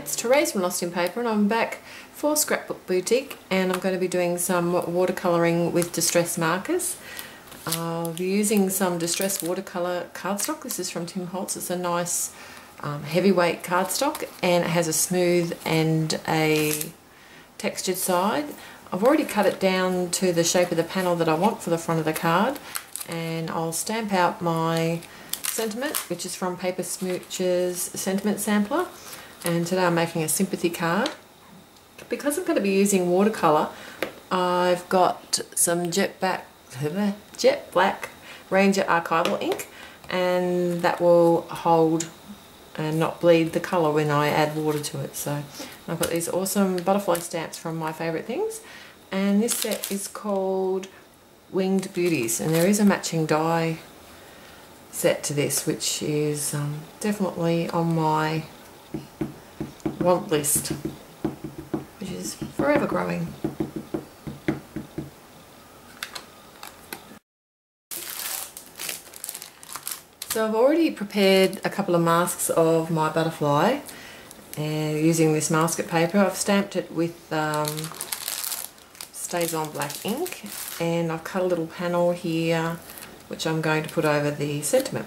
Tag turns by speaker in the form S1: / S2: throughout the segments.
S1: it's Therese from Lostinpaper, and I'm back for Scrapbook Boutique, and I'm going to be doing some watercolouring with distress markers. I'll be using some distress watercolour cardstock. This is from Tim Holtz. It's a nice heavyweight cardstock, and it has a smooth and a textured side. I've already cut it down to the shape of the panel that I want for the front of the card, and I'll stamp out my sentiment, which is from Paper Smooch's Sentiment Sampler, and today I'm making a Sympathy card. Because I'm going to be using watercolour, I've got some jet black Ranger archival ink, and that will hold and not bleed the colour when I add water to it. So I've got these awesome butterfly stamps from My Favourite Things, and this set is called Winged Beauties, and there is a matching die set to this, which is definitely on my want list, which is forever growing. So I've already prepared a couple of masks of my butterfly using this masket paper. I've stamped it with Stays On black ink, and I've cut a little panel here which I'm going to put over the sentiment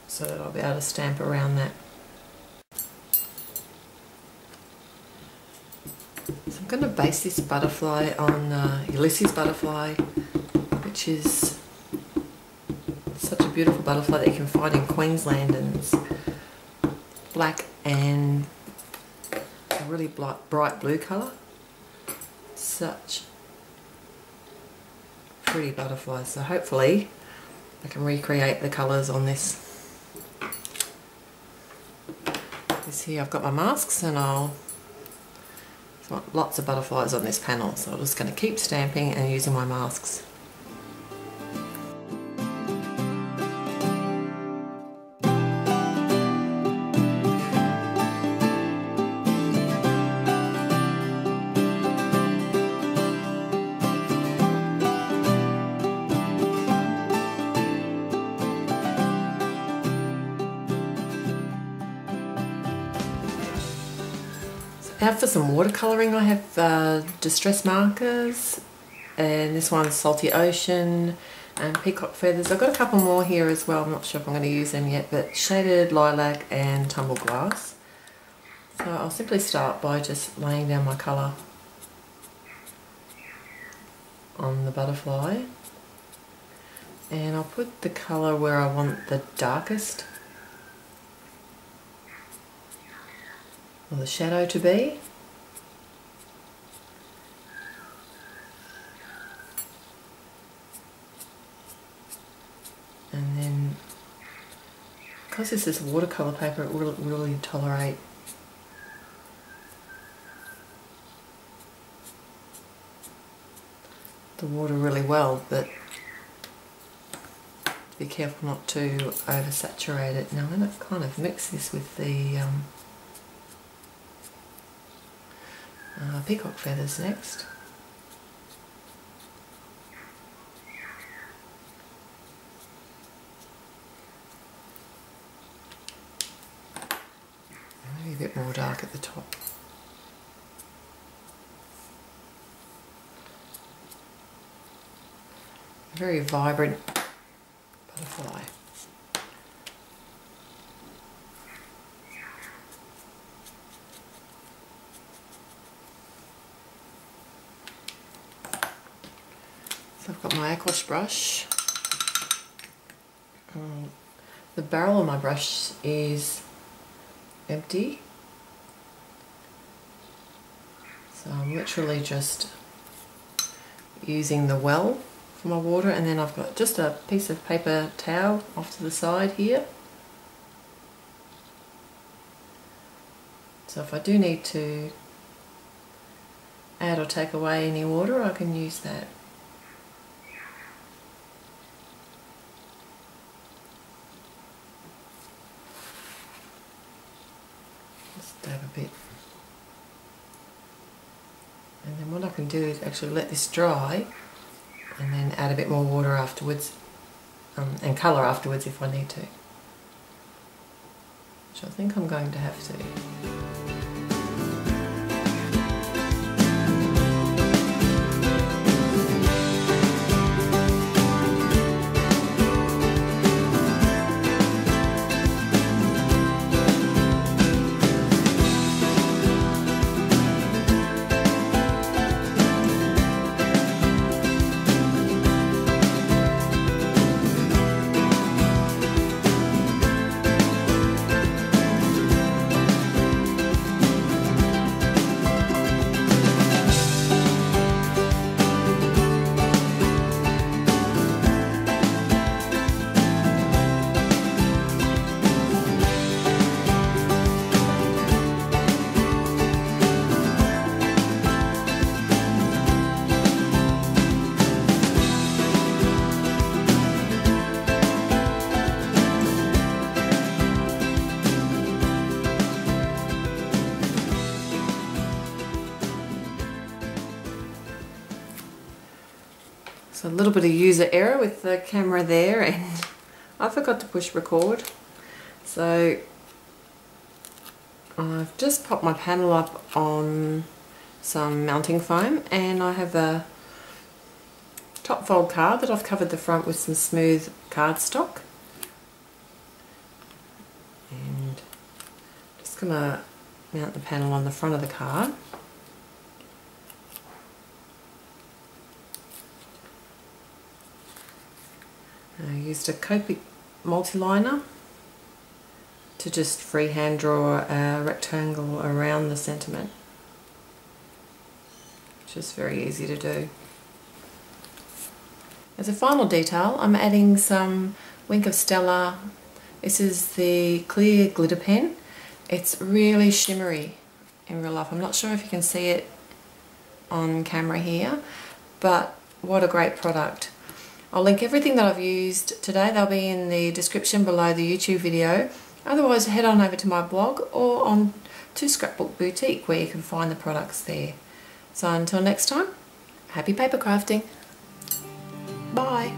S1: so that I'll be able to stamp around that. So I'm going to base this butterfly on Ulysses butterfly, which is such a beautiful butterfly that you can find in Queensland, and it's black and a really bright blue colour. Such pretty butterflies, so hopefully I can recreate the colours on this. Here I've got my masks, and I'll want lots of butterflies on this panel, so I'm just going to keep stamping and using my masks. Now for some watercolouring, I have distress markers, and this one's Salty Ocean and Peacock Feathers. I've got a couple more here as well. I'm not sure if I'm going to use them yet, but Shaded Lilac and Tumble Glass. So I'll simply start by just laying down my colour on the butterfly, and I'll put the colour where I want the darkest, or the shadow to be. And then, because this is watercolour paper, it will really tolerate the water really well, but be careful not to oversaturate it. Now I'm going to kind of mix this with the Peacock Feathers next. Maybe a bit more dark at the top. A very vibrant butterfly. So I've got my aquash brush. The barrel of my brush is empty, so I'm literally just using the well for my water, and then I've got just a piece of paper towel off to the side here. So if I do need to add or take away any water, I can use that. Just dab a bit. And then what I can do is actually let this dry and then add a bit more water afterwards and colour afterwards if I need to. which I think I'm going to have to. So a little bit of user error with the camera there, and I forgot to push record. So I've just popped my panel up on some mounting foam, and I have a top fold card that I've covered the front with some smooth cardstock. And just going to mount the panel on the front of the card. I used a Copic multi-liner to just freehand draw a rectangle around the sentiment, which is very easy to do. As a final detail, I'm adding some Wink of Stella. This is the clear glitter pen. It's really shimmery in real life. I'm not sure if you can see it on camera here, but what a great product. I'll link everything that I've used today. They'll be in the description below the YouTube video. Otherwise, head on over to my blog or on to Scrapbook Boutique, where you can find the products there. So until next time, happy paper crafting. Bye.